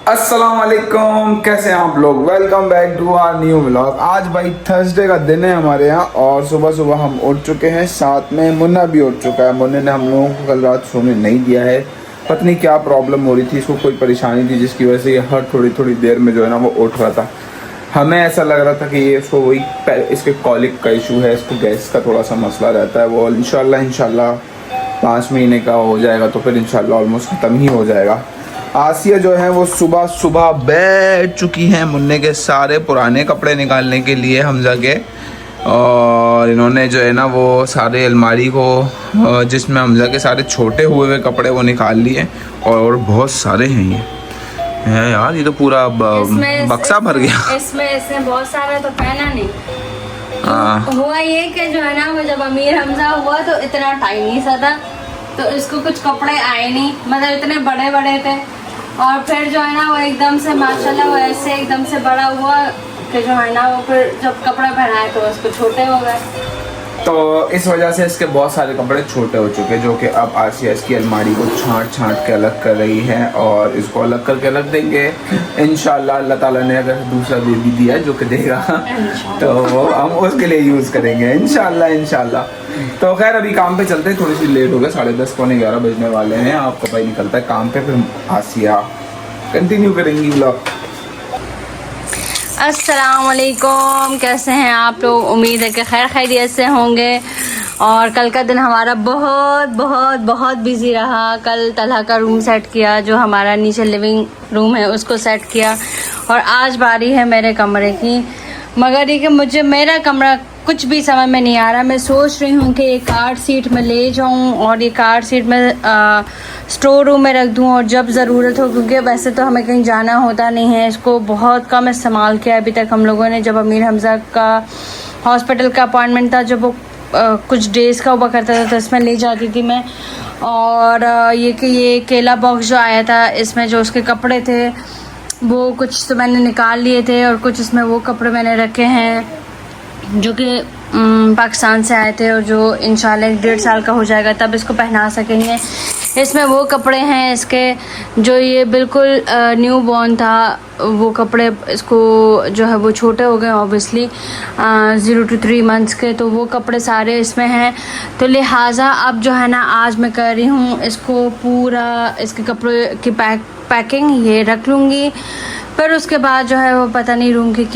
अस्सलाम वालेकुम, कैसे हैं आप लोग। Welcome back to our new vlog. आज भाई थर्सडे का दिन है हमारे यहाँ और सुबह सुबह हम उठ चुके हैं। साथ में मुन्ना भी उठ चुका है। मुन्ने ने हम लोगों को कल रात सोने नहीं दिया है। पता नहीं क्या प्रॉब्लम हो रही थी, इसको कोई परेशानी थी जिसकी वजह से ये हर थोड़ी थोड़ी देर में जो है ना वो उठ रहा था। हमें ऐसा लग रहा था कि ये इसको वही इसके कॉलिक का इशू है, इसको गैस का थोड़ा सा मसला रहता है। वो इंशाल्लाह 5 महीने का हो जाएगा तो फिर इंशाल्लाह ऑलमोस्ट ख़त्म ही हो जाएगा। आसिया जो है वो सुबह सुबह बैठ चुकी हैं मुन्ने के सारे पुराने कपड़े निकालने के लिए हमजा के। और इन्होंने जो है ना वो सारे अलमारी को जिसमें हमजा के सारे छोटे हुए कपड़े वो निकाल लिए। और बहुत सारे हैं ये है यार, ये तो पूरा बक्सा भर गया। इसमें बहुत सारा तो पहना नहीं। हुआ ये कि जो है ना वो जब अमीर हमजा हुआ तो इतना टाइनी सा था तो इसको कुछ कपड़े आए नहीं, मतलब इतने बड़े बड़े थे। और फिर जो है ना वो एकदम से माशाल्लाह वो ऐसे एकदम से बड़ा हुआ कि जो है ना वो फिर जब कपड़े पहनाए तो उसको छोटे हो गए। तो इस वजह से इसके बहुत सारे कपड़े छोटे हो चुके हैं, जो कि अब आसिया इसकी अलमारी को छांट के अलग कर रही है और इसको अलग करके रख देंगे इंशाल्लाह। अल्लाह ताला ने अगर दूसरा बेबी दिया जो कि देगा तो वो हम उसके लिए यूज़ करेंगे इंशाल्लाह। तो खैर अभी काम पे चलते हैं, थोड़ी सी लेट हो गए, 10:30 पौने 11 बजने वाले हैं। आपका भाई निकलता है काम पे, फिर आसिया कंटिन्यू करेंगी व्लॉग। अस्सलाम वालेकुम, कैसे हैं आप लोग। उम्मीद है कि खैर खैरियत से होंगे। और कल का दिन हमारा बहुत बहुत बहुत बिजी रहा। कल तलहा का रूम सेट किया, जो हमारा नीचे लिविंग रूम है उसको सेट किया। और आज बारी है मेरे कमरे की। मगर ये कि मुझे मेरा कमरा कुछ भी समझ में नहीं आ रहा। मैं सोच रही हूँ कि ये कार सीट में ले जाऊँ और ये कार सीट में स्टोर रूम में रख दूँ और जब ज़रूरत हो, क्योंकि वैसे तो हमें कहीं जाना होता नहीं है। इसको बहुत कम इस्तेमाल किया अभी तक हम लोगों ने। जब अमीर हमज़ा का हॉस्पिटल का अपॉइंटमेंट था, जब वो कुछ डेज़ का हुआ करता था तो इसमें ले जाती थी मैं। और ये केला बॉक्स जो आया था, इसमें जो उसके कपड़े थे वो कुछ तो मैंने निकाल लिए थे और कुछ इसमें वो कपड़े मैंने रखे हैं जो कि पाकिस्तान से आए थे और जो इंशाल्लाह 1.5 साल का हो जाएगा तब इसको पहना सकेंगे। इसमें वो कपड़े हैं इसके जो ये बिल्कुल न्यू बॉर्न था, वो कपड़े इसको जो है वो छोटे हो गए ऑब्वियसली 0 to 3 मंथ्स के, तो वो कपड़े सारे इसमें हैं। तो लिहाजा अब जो है ना आज मैं कर रही हूँ इसको पूरा इसके कपड़े की पैकिंग ये रख लूँगी। फिर उसके बाद जो है वो पता नहीं रूम की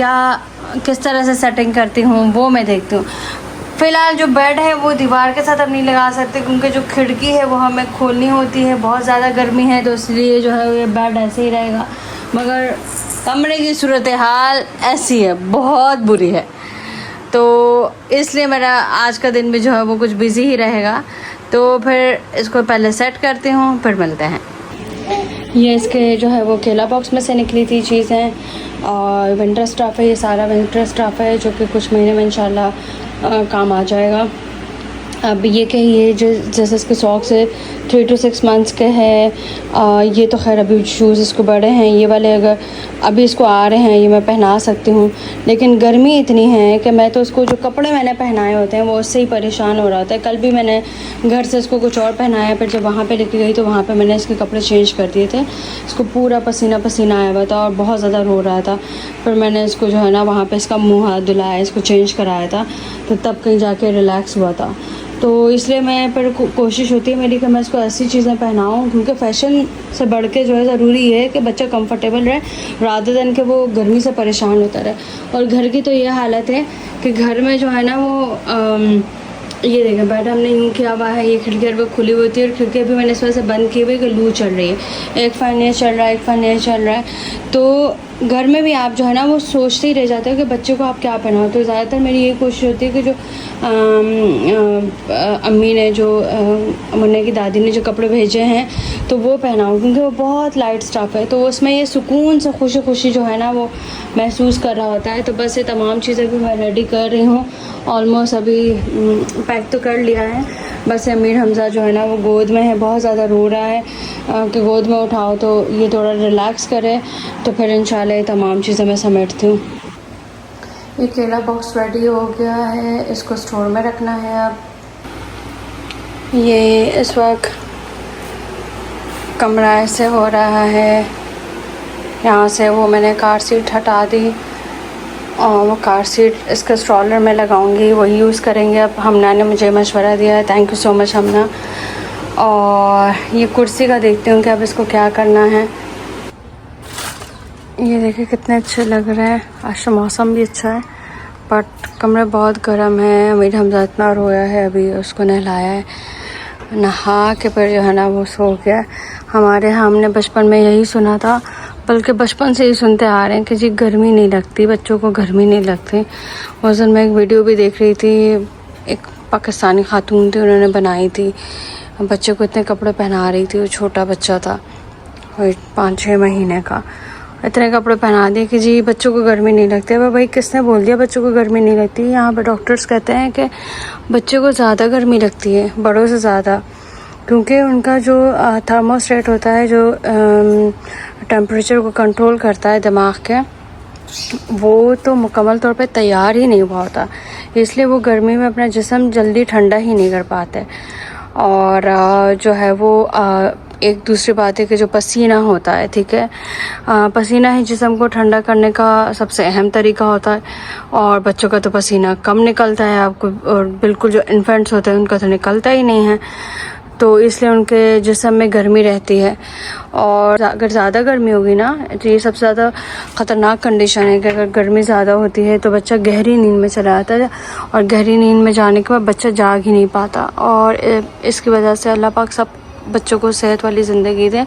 किस तरह से सेटिंग करती हूँ वो मैं देखती हूँ। फ़िलहाल जो बेड है वो दीवार के साथ अब नहीं लगा सकते, क्योंकि जो खिड़की है वो हमें खोलनी होती है। बहुत ज़्यादा गर्मी है तो इसलिए जो है ये बेड ऐसे ही रहेगा। मगर कमरे की सूरत हाल ऐसी है, बहुत बुरी है, तो इसलिए मेरा आज का दिन भी जो है वो कुछ बिज़ी ही रहेगा। तो फिर इसको पहले सेट करती हूँ, फिर मिलते हैं। ये इसके जो है वो केला बॉक्स में से निकली थी चीज़ें और विंटर स्टफ़ है। ये सारा विंटर स्टफ़ है जो कि कुछ महीने में इंशाल्लाह काम आ जाएगा। अब ये जैसे इसके सॉक्स है 3 to 6 मंथ्स के हैं। ये तो खैर अभी शूज़ इसको बड़े हैं, ये वाले अगर अभी इसको आ रहे हैं ये मैं पहना सकती हूँ। लेकिन गर्मी इतनी है कि मैं तो उसको जो कपड़े मैंने पहनाए होते हैं वो उससे ही परेशान हो रहा था। कल भी मैंने घर से इसको कुछ और पहनाया, फिर जब वहाँ पर लेके गई तो वहाँ पर मैंने इसके कपड़े चेंज कर दिए थे। इसको पूरा पसीना पसीना आया हुआ था और बहुत ज़्यादा रो रहा था। फिर मैंने इसको जो है ना वहाँ पर इसका मुँह हाथ धुलाया, इसको चेंज कराया था, तो तब कहीं जाके रिलैक्स हुआ था। तो इसलिए मैं फिर कोशिश होती है मेरी कि मैं इसको ऐसी चीज़ें पहनाऊँ, क्योंकि फ़ैशन से बढ़ के जो है ज़रूरी है कि बच्चा कंफर्टेबल रहे रादर देन कि वो गर्मी से परेशान होता रहे। और घर की तो ये हालत है कि घर में जो है ना वो ये देखें बेड हमने यूँ किया हुआ है, ये खिड़की और खुली हुई थी और खिड़की भी मैंने इस वजह से बंद की हुई कि लू चल रही है। एक फ़ैन ये चल रहा है, एक फ़ैन ये चल रहा है। तो घर में भी आप जो है ना वो सोचते ही रह जाते हो कि बच्चे को आप क्या पहनाओ। तो ज़्यादातर मेरी ये कोशिश होती है कि जो अम्मी ने जो मुन्ने की दादी ने जो कपड़े भेजे हैं तो वो पहनाऊँ, क्योंकि वो बहुत लाइट स्टफ़ है तो उसमें ये सुकून से खुशी खुशी जो है ना वो महसूस कर रहा होता है। तो बस ये तमाम चीज़ें भी मैं रेडी कर रही हूँ। ऑलमोस्ट अभी पैक तो कर लिया है। बस अमीर हमज़ा जो है ना वो गोद में है, बहुत ज़्यादा रो रहा है कि गोद में उठाओ तो ये थोड़ा रिलैक्स करे। तो फिर इंशाल्लाह तमाम चीज़ें मैं समेटती हूँ। ये केला बॉक्स रेडी हो गया है, इसको स्टोर में रखना है। अब ये इस वक्त कमरा ऐसे हो रहा है। यहाँ से वो मैंने कार सीट हटा दी और वो कार सीट इसका स्ट्रॉलर में लगाऊंगी, वही यूज़ करेंगे। अब हमना ने मुझे मशवरा दिया है, थैंक यू सो मच हमना। और ये कुर्सी का देखती हूँ कि अब इसको क्या करना है। ये देखिए कितने अच्छे लग रहे हैं। आज तो मौसम भी अच्छा है बट कमरे बहुत गर्म है। अमीर हमजा इतना रोया है, अभी उसको नहलाया है, नहा के फिर जो है ना वो सो गया। हमारे यहाँ हमने बचपन में यही सुना था, बल्कि बचपन से ही सुनते आ रहे हैं कि जी गर्मी नहीं लगती, बच्चों को गर्मी नहीं लगती। उस दिन मैं एक वीडियो भी देख रही थी, एक पाकिस्तानी खातून थी, उन्होंने बनाई थी, बच्चे को इतने कपड़े पहना रही थी। वो छोटा बच्चा था, 5-6 महीने का, इतने कपड़े पहना दिए कि जी बच्चों को गर्मी नहीं लगती। अब भाई किसने बोल दिया बच्चों को गर्मी नहीं लगती? यहाँ पे डॉक्टर्स कहते हैं कि बच्चों को ज़्यादा गर्मी लगती है, बड़ों से ज़्यादा, क्योंकि उनका जो थर्मोस्टेट होता है, जो टेम्परेचर को कंट्रोल करता है दिमाग के, वो तो मुकम्मल तौर पे तैयार ही नहीं हुआ होता, इसलिए वो गर्मी में अपना जिस्म जल्दी ठंडा ही नहीं कर पाते। और जो है वो एक दूसरी बात है कि जो पसीना होता है, ठीक है, पसीना ही जिस्म को ठंडा करने का सबसे अहम तरीका होता है। और बच्चों का तो पसीना कम निकलता है आपको, और बिल्कुल जो इन्फेंट्स होते हैं उनका तो निकलता ही नहीं है, तो इसलिए उनके जिस्म में गर्मी रहती है। और अगर ज़्यादा गर्मी होगी ना, तो ये सबसे ज़्यादा ख़तरनाक कंडीशन है कि अगर गर्मी ज़्यादा होती है तो बच्चा गहरी नींद में चला जाता है, और गहरी नींद में जाने के बाद बच्चा जाग ही नहीं पाता। और इसकी वजह से अल्लाह पाक सब बच्चों को सेहत वाली ज़िंदगी दे।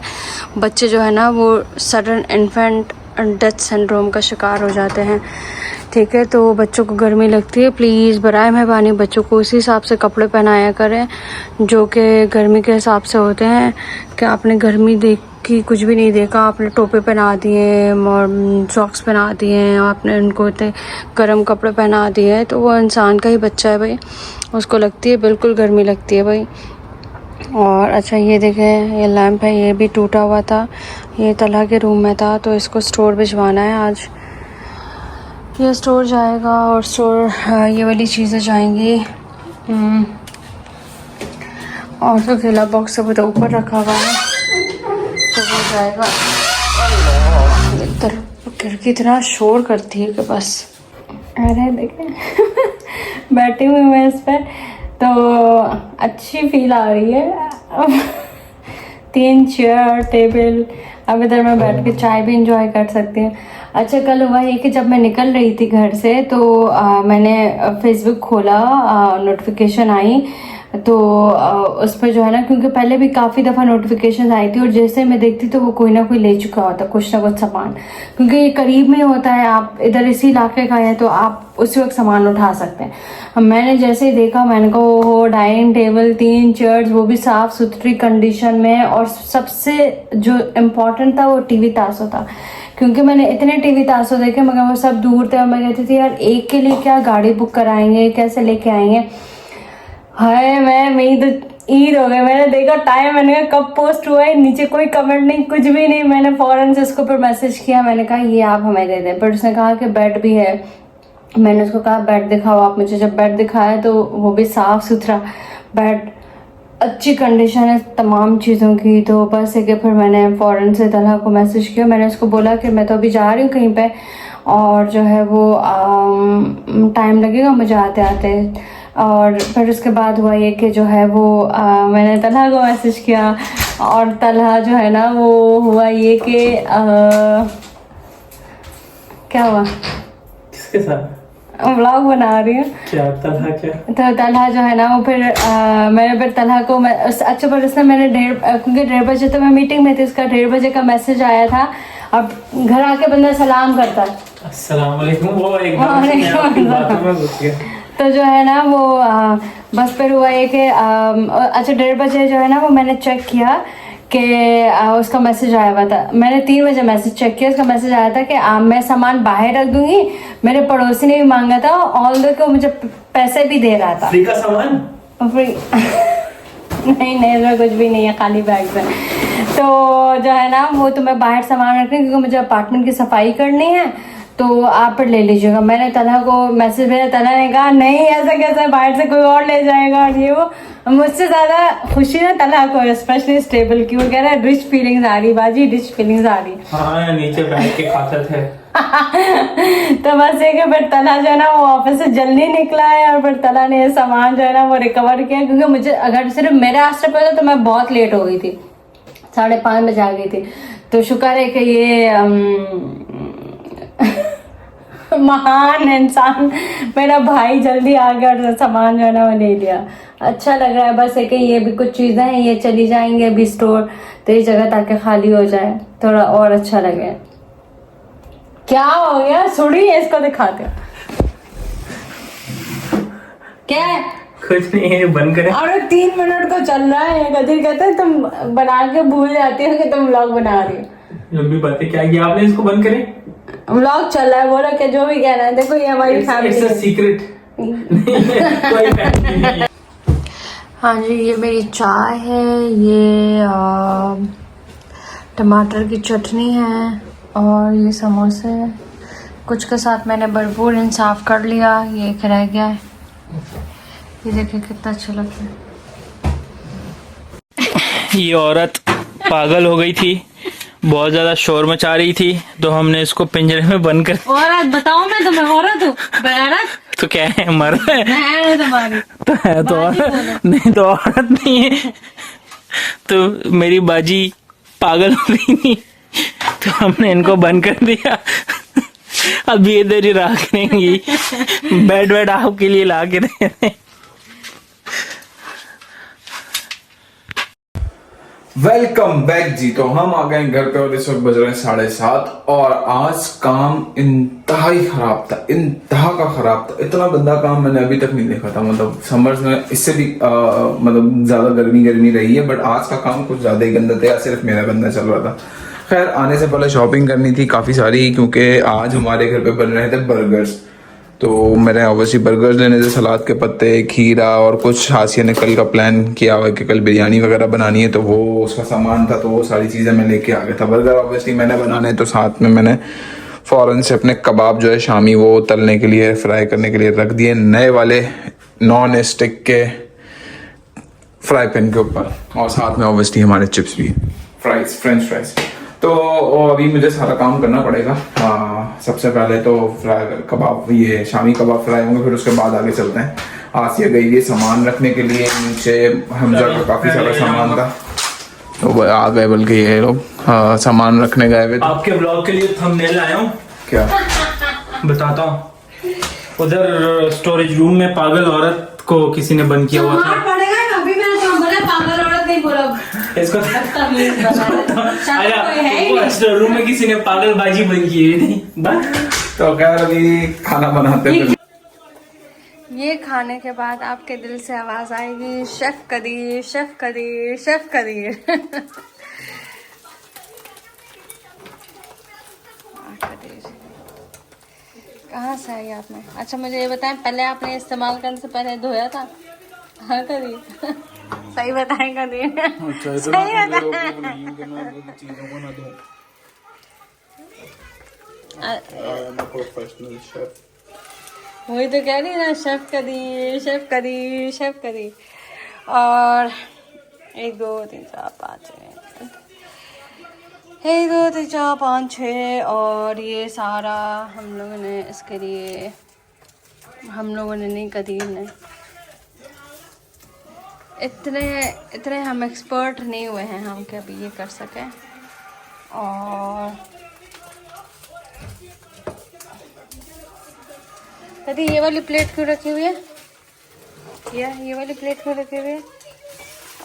बच्चे जो है ना वो सडन इन्फेंट डेथ सिंड्रोम का शिकार हो जाते हैं, ठीक है। तो बच्चों को गर्मी लगती है, प्लीज़ बराए मेहरबानी बच्चों को उसी हिसाब से कपड़े पहनाया करें जो कि गर्मी के हिसाब से होते हैं। कि आपने गर्मी देख की कुछ भी नहीं देखा, आपने टोपे पहना दिए और सॉक्स पहना दिए, आपने उनको इतने गर्म कपड़े पहना दिए, तो वो इंसान का ही बच्चा है भाई, उसको लगती है, बिल्कुल गर्मी लगती है भाई। और अच्छा ये देखें, ये लैंप है, ये भी टूटा हुआ था, ये तलहा के रूम में था, तो इसको स्टोर भिजवाना है आज। ये स्टोर जाएगा और स्टोर ये वाली चीज़ें जाएंगी। और तो खिला बॉक्स सब तो ऊपर रखा हुआ है, तो वो जाएगा। इधर खिड़की इतना शोर करती है कि बस, अरे देखें बैठी हुई मैं इस पर, तो अच्छी फील आ रही है। 3 चेयर टेबल, अब इधर मैं बैठ के चाय भी इंजॉय कर सकती हूँ। अच्छा कल हुआ ये कि जब मैं निकल रही थी घर से तो मैंने फेसबुक खोला, नोटिफिकेशन आई, तो उस पर जो है ना, क्योंकि पहले भी काफ़ी दफ़ा नोटिफिकेशन आई थी और जैसे मैं देखती तो वो कोई ना कोई ले चुका होता कुछ ना कुछ सामान, क्योंकि ये करीब में होता है, आप इधर इसी इलाके का है तो आप उसी वक्त सामान उठा सकते हैं। मैंने जैसे ही देखा मैंने कहा ओहो, डाइनिंग टेबल, 3 चेयर्स, वो भी साफ़ सुथरी कंडीशन में, और सबसे जो इम्पोर्टेंट था वो टीवी तासो था, क्योंकि मैंने इतने टीवी तासो देखे मगर वो सब दूर थे और मैं कहती थी यार एक के लिए क्या गाड़ी बुक कराएंगे, कैसे लेके आएंगे। हाय मेरी तो ईद हो गई। मैंने देखा टाइम, मैंने कहा कब पोस्ट हुआ है, नीचे कोई कमेंट नहीं, कुछ भी नहीं। मैंने फ़ौरन से उसको पर मैसेज किया, मैंने कहा ये आप हमें दे दें, पर उसने कहा कि बेड भी है। मैंने उसको कहा बेड दिखाओ आप मुझे, जब बेड दिखाया तो वो भी साफ़ सुथरा बेड, अच्छी कंडीशन है तमाम चीज़ों की। तो बस है कि फिर मैंने फ़ौरन से तलहा को मैसेज किया, मैंने उसको बोला कि मैं तो अभी जा रही हूँ कहीं पे और जो है वो टाइम लगेगा मुझे आते आते। और फिर उसके बाद हुआ ये कि जो है वो मैंने तलहा को मैसेज किया और तलहा जो है ना वो हुआ ये कि क्या हुआ, किसके साथ व्लॉग बना रही हूँ। क्या तलहा क्या? तो तलहा जो है ना वो फिर मैंने फिर तलहा को अच्छा पर उसने मैंने क्योंकि 1:30 बजे तो मैं मीटिंग में थी, उसका 1:30 बजे का मैसेज आया था। अब घर आके बंदा सलाम करता है, अस्सलाम वालेकुम, वो एकदम से मैं आपकी बातों में घुस गया। तो जो है ना वो बस फिर हुआ ये कि अच्छा 1:30 बजे जो है ना वो मैंने चेक किया कि उसका मैसेज आया हुआ था। मैंने 3 बजे मैसेज चेक किया, उसका मैसेज आया था कि मैं सामान बाहर रख दूंगी। मेरे पड़ोसी ने भी मांगा था, ऑल दो कि वो मुझे पैसे भी दे रहा था। फ्री का सामान? फ्री नहीं इसमें कुछ भी नहीं है, खाली बैग में। तो जो है ना वो तो मैं बाहर सामान रख रही हूँ क्योंकि मुझे अपार्टमेंट की सफाई करनी है, तो तो आप ले लीजिएगा। मैंने तला को मैसेज भेजा, तला ने कहा नहीं ऐसा कैसा, बाहर से कोई और ले जाएगा और ये वो। मुझसे ज्यादा खुशी ना तला को, स्पेशली स्टेबल की। वो कह रहा है रिच फीलिंग्स आ रही बाजी, रिच फीलिंग्स आ रही। हाँ नीचे बैठ के खाता थे। तो बस ये कि फिर तला जो है ना वो ऑफिस से जल्दी निकला है, और फिर तला ने ये सामान जो है ना वो रिकवर किया, क्योंकि मुझे अगर सिर्फ मेरे आस्ते पे तो मैं बहुत लेट हो गई थी, 5:30 बजे आ गई थी। तो शुक्र है कि ये महान इंसान मेरा भाई जल्दी आ गया और सामान जो है ना वो ले लिया। अच्छा लग रहा है। बस है कि ये भी कुछ चीजें हैं, ये चली जाएंगे अभी स्टोर, तो ये जगह ताकि खाली हो जाए, थोड़ा और अच्छा लगे। क्या हो गया? सुड़ी है, इसको दिखाते हो। क्या है? कुछ नहीं है, बंद करें। और 3 मिनट को चल रहा है। कदीर कहते हैं तुम बना के भूल जाती हो कि तुम व्लॉग बना रही हो। लंबी बातें क्या किया आपने, इसको बंद करें। व्लॉग चल रहा है, बोलो कि जो भी कहना है। देखो ये हमारी फैमिली है। सीक्रेट। हाँ जी, ये मेरी चाय है, ये टमाटर की चटनी है, और ये समोसे हैं। कुछ के साथ मैंने भरपूर इंसाफ कर लिया, ये एक रह गया है। ये देखिए कितना अच्छा लगता है। ये औरत पागल हो गई थी, बहुत ज्यादा शोर मचा रही थी, तो हमने इसको पिंजरे में बंद कर। औरत बताओ, मैं तुम्हें औरत हूँ? औरत तो क्या है, मर्द है? है तुम्हारी तो है तो औरत नहीं, तो औरत नहीं है। तो मेरी बाजी पागल हो गई थी, तो हमने इनको बंद कर दिया। अब ये इधर ही रखेंगी, बेड आपके लिए ला के दे रहे। वेलकम बैक जी। तो हम आ गए घर पे और इस वक्त बज रहे हैं 7:30, और आज काम इंतहाई खराब था, इंतहा का खराब था। इतना गंदा काम मैंने अभी तक नहीं देखा था। मतलब समर्स में इससे भी मतलब ज्यादा गर्मी रही है, बट आज का काम कुछ ज्यादा ही गंदा था, या सिर्फ मेरा गंदा चल रहा था। खैर, आने से पहले शॉपिंग करनी थी काफी सारी, क्योंकि आज हमारे घर पे बन रहे थे बर्गर्स। तो मैंने ऑब्वियसली बर्गर्स लेने थे, सलाद के पत्ते, खीरा, और कुछ हासिया ने कल का प्लान किया हुआ कि कल बिरयानी वगैरह बनानी है, तो वो उसका सामान था, तो वो सारी चीज़ें मैं लेके आ गया था। बर्गर ऑब्वियसली मैंने बनाने, तो साथ में मैंने फ़ौरन से अपने कबाब जो है शामी वो तलने के लिए, फ्राई करने के लिए रख दिए नए वाले नॉन स्टिक के फ्राई पैन के ऊपर, और साथ में ऑब्वियसली हमारे चिप्स भी, फ्रेंच फ्राइज। तो अभी मुझे सारा काम करना पड़ेगा। सबसे पहले तो फ्राई कबाब, ये शामी कबाब फ्राई होंगे, फिर उसके बाद आगे चलते हैं। आसिया गई है सामान रखने के लिए नीचे, हमजा का काफ़ी सारा सामान था, तो वो आ गए, बल्कि ये लोग सामान रखने गए हुए। आपके ब्लॉग के लिए थंबनेल लाया हूँ, क्या बताता हूँ। उधर स्टोरेज रूम में पागल औरत को किसी ने बंद किया हुआ था। अभी मैंने तो बोला पागल औरत नहीं बोला, इसको है रूम में किसी ने पागल बाजी बंद की हुई थी। तो खैर अभी खाना बनाते हैं। ये खाने के बाद आपके दिल से आवाज आएगी, chef Kadir, chef Kadir, chef Kadir. कहाँ से आई आपने? अच्छा मुझे ये बताएं, पहले आपने इस्तेमाल करने से पहले धोया था? हाँ कदीर, सही बताएं कदीर, सही बताएं। वही तो कह रही ना, chef Kadir, chef Kadir, chef Kadir. और 1 2 3 4 5 6, 1 2 3 4 5 6, और ये सारा हम लोगों ने इसके लिए, हम लोगों ने नहीं, कदीर ने। इतने हम एक्सपर्ट नहीं हुए हैं हम कि अभी ये कर सकें। और कदी ये वाली प्लेट क्यों रखी हुई है? ये वाली प्लेट क्यों रखी हुई है?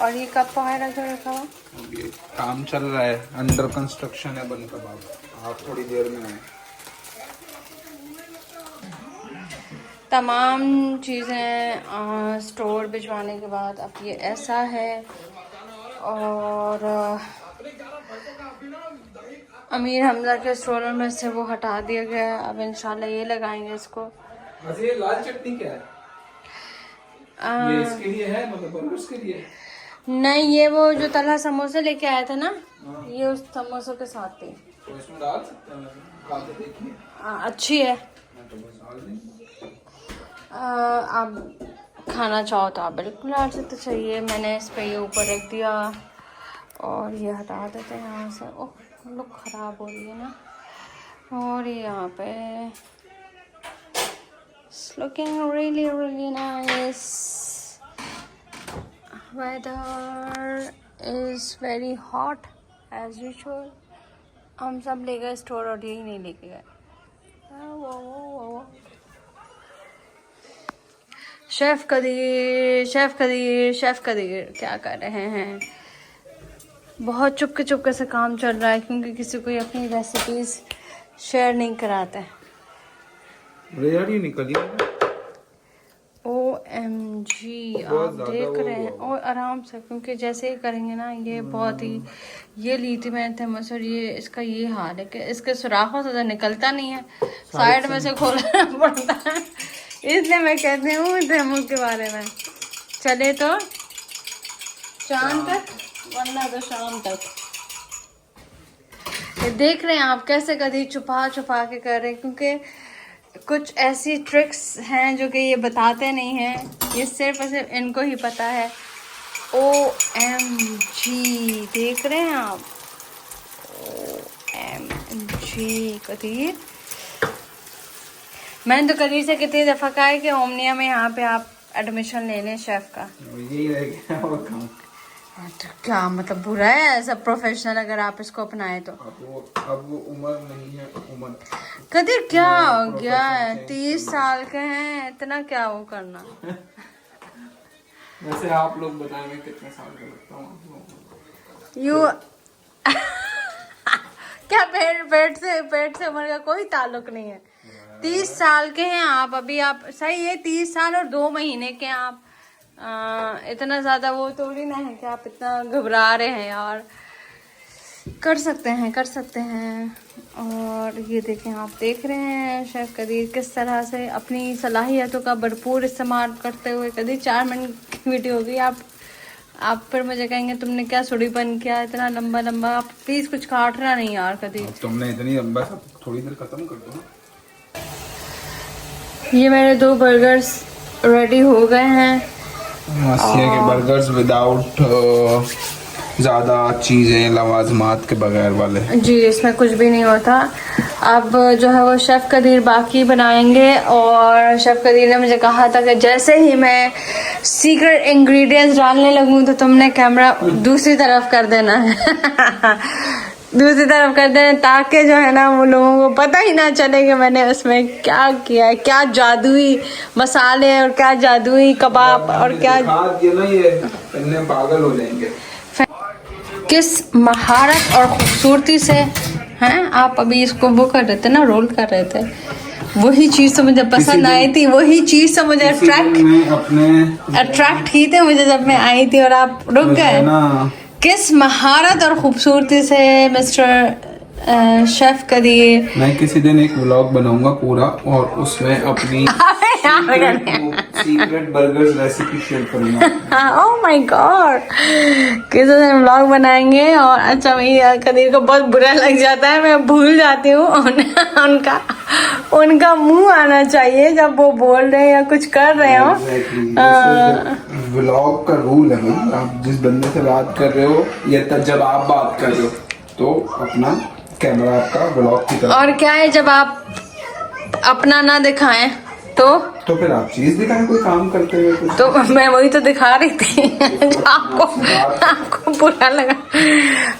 और ये कप वगैरह क्यों रखा हुआ? ये काम चल रहा है, अंडर कंस्ट्रक्शन है बन कबाब, आप थोड़ी देर में आए। तमाम चीज़ें स्टोर भिजवाने के बाद अब ये ऐसा है। और अमीर हमजा के स्टोर में से वो हटा दिया गया है, अब इंशाल्लाह ये लगाएंगे इसको। ये लाल चटनी क्या है? ये इसके लिए है, मतलब बर्गर्स के लिए? नहीं, ये वो जो तला समोसे लेके आया था ना, ये उस समोसों के साथ थी। तो इसमें डाल सकते हैं? अच्छी है। आप खाना चाहो तो आप बिल्कुल डाल सकते। चाहिए मैंने इस पे ये ऊपर रख दिया और ये हटा देते हैं यहाँ से। ओह लुक ख़राब हो रही है ना। और ये यहाँ पे looking really really nice. Weather is very hot as usual. हम सब ले गए स्टोर और यही नहीं लेके गए। Chef Kadir, chef Kadir, chef Kadir क्या कर रहे हैं? बहुत चुपके चुपके से काम चल रहा है क्योंकि किसी को अपनी रेसिपीज शेयर नहीं कराते। यार ये निकली OMG आप देख रहे हैं। और आराम से, क्योंकि जैसे ही करेंगे ना ये बहुत ही, ये ली थी मैंने थर्मस और ये इसका ये हाल है कि इसके सुराखों से तो निकलता नहीं है, साइड में से खोलना पड़ता है। इसलिए मैं कहती हूँ थर्मस के बारे में चले तो चांद तक वरना तो शाम तक। ये देख रहे हैं आप कैसे कभी छुपा छुपा के कर रहे हैं, क्योंकि कुछ ऐसी ट्रिक्स हैं जो कि ये बताते नहीं हैं, ये सिर्फ और सिर्फ इनको ही पता है। OMG देख रहे हैं आप? OMG कदीर, मैंने तो कदीर से कितनी दफ़ा कहा है कि ओमनिया में यहाँ पे आप एडमिशन ले लें शेफ का। यही रह गया और काम। तो क्या मतलब बुरा है ऐसा प्रोफेशनल अगर आप इसको अपनाए तो? अब वो उम्र नहीं है, उम्र कदीर क्या हो गया है? 30 साल के हैं, इतना क्या वो करना। वैसे आप लोग बताएंगे कितने साल का लगता हूँ आप लोगों को? यू क्या पेट से उम्र का कोई ताल्लुक नहीं है। 30 साल के हैं आप अभी, आप सही है 30 साल और 2 महीने के हैं आप। इतना ज्यादा वो थोड़ी ना है कि आप इतना घबरा रहे हैं यार। कर सकते हैं। और ये देखें, आप देख रहे हैं शेफ कदीर किस तरह से अपनी सलाहियतों का भरपूर इस्तेमाल करते हुए। कदीर 4 मिनट की वीडियो होगी, आप फिर मुझे कहेंगे तुमने क्या सुड़ीपन किया इतना लंबा लंबा। आप प्लीज कुछ काटना नहीं यार कदीर। तुमने इतनी लंबा सब थोड़ी देर खत्म कर दो। ये मेरे 2 बर्गर्स रेडी हो गए हैं। आसिया के बर्गर्स विदाउट ज़्यादा चीज़ें लवाजमात के बगैर वाले। जी इसमें कुछ भी नहीं होता। अब जो है वो शेफ़ कदीर बाकी बनाएंगे। और शेफ़ कदीर ने मुझे कहा था कि जैसे ही मैं सीक्रेट इंग्रेडिएंट्स डालने लगूं तो तुमने कैमरा दूसरी तरफ कर देना है। दूसरी तरफ कर देना ताकि जो है ना वो लोगों को पता ही ना चले कि मैंने उसमें क्या किया है, क्या जादुई मसाले और क्या जादुई कबाब और क्या ये पागल हो जाएंगे। किस महारत और खूबसूरती से हैं आप अभी इसको वो कर रहे थे ना, रोल कर रहे थे। वही चीज तो मुझे पसंद आई थी, वही चीज तो मुझे अट्रैक्ट की थी मुझे जब मैं आई थी और आप रुक गए। किस महारत और खूबसूरती से मिस्टर शेफ कदीर। मैं किसी दिन एक व्लॉग बनाऊंगा पूरा और उसमें अपनी सीक्रेट बर्गर्स रेसिपी शेयर करूंगा। ओह माय गॉड, किसी दिन व्लॉग बनाएंगे। और अच्छा मैं कदीर को बहुत बुरा लग जाता है, मैं भूल जाती हूँ उनका मुंह आना चाहिए जब वो बोल रहे हैं या कुछ कर रहे हो। व्लॉग का रूल है भाई, आप जिस बंदे से बात कर रहे हो या तब जब आप बात कर रहे हो तो अपना कैमरा आपका व्लॉग की तरह। और क्या है जब आप अपना ना दिखाएं तो फिर आप चीज दिखाएं कोई काम करते हुए कुछ। तो मैं वही तो दिखा रही थी। आपको बुरा लगा।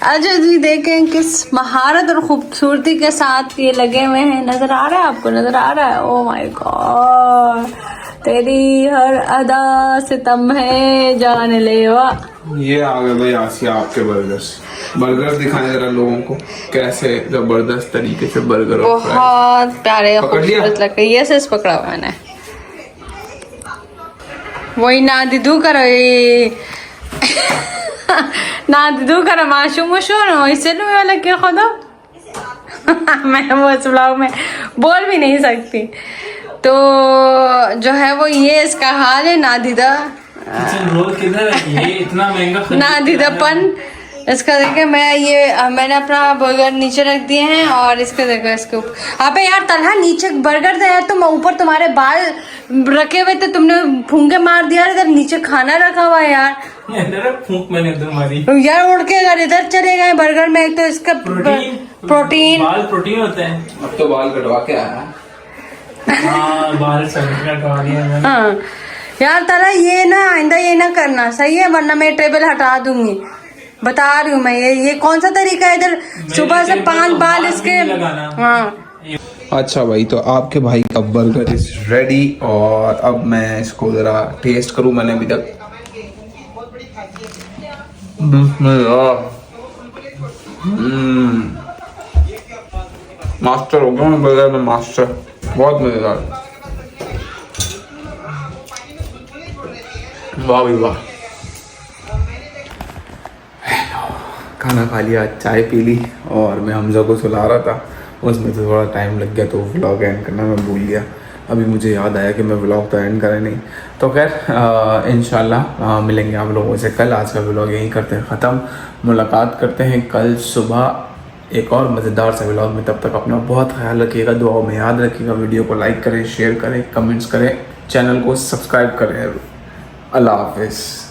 अच्छा जी देखें किस महारत और खूबसूरती के साथ ये लगे हुए हैं। नजर आ रहा है आपको? नजर आ रहा है? ओह माय गॉड, तेरी हर अदा सितम है जान लेवा। ये आ गए भाई आसिया आपके बर्गर्स दिखाएं जरा लोगों को कैसे जबरदस्त तरीके से बर्गर। बहुत प्यारे खूबसूरत लग रही है। ऐसे पकड़ा हुआ मैंने, वही ना दिदू करो ना दिदू करो माशू मुशू वैसे वाला क्या खुदा। मैं वो इस ब्लॉग में बोल भी नहीं सकती। तो जो है वो ये इसका हाल है। नादीदा रोल किधर है? ये इतना महंगा नादीदापन इसका देखिए मैंने अपना बर्गर नीचे रख दिए हैं और इसके देखो इसके ऊपर। अबे यार तलहा नीचे बर्गर था यार, तुम ऊपर तुम्हारे बाल रखे हुए थे, तुमने फूंके मार दिया। इधर नीचे खाना रखा हुआ है यार। फूंक मैंने उधर मारी यार उड़ के अगर इधर चले गए बर्गर में, एक तो इसका प्रोटीन बाल प्रोटीन होता है। अब तो बाल कटवा के आया। हाँ बाल सब कटवा दिया मैंने। हाँ यार तला ये ना आइंदा ये ना करना, सही है, वरना मैं टेबल हटा दूंगी। बता रही हूँ मैं, ये कौन सा तरीका है इधर सुबह से 5 बाल इसके। हाँ अच्छा भाई, तो आपके भाई का बर्गर इज रेडी और अब मैं इसको जरा टेस्ट करूं। मैंने अभी तक मास्टर हो गया मैं बर्गर में, मास्टर। बहुत मजेदार, वाह भाई वाह। खाना खा लिया, चाय पी ली और मैं हमजा को सुला रहा था। उसमें तो थोड़ा टाइम लग गया तो व्लॉग एंड करना मैं भूल गया। अभी मुझे याद आया कि मैं व्लॉग तो एंड करा नहीं। तो खैर इंशाल्लाह मिलेंगे आप लोगों से कल। आज का व्लॉग यहीं करते हैं ख़त्म। मुलाकात करते हैं कल सुबह एक और मज़ेदार से व्लॉग में। तब तक अपना बहुत ख्याल रखिएगा, दुआओं में याद रखिएगा। वीडियो को लाइक करें, शेयर करें, कमेंट्स करें, चैनल को सब्सक्राइब करें। अल्लाह हाफिज़।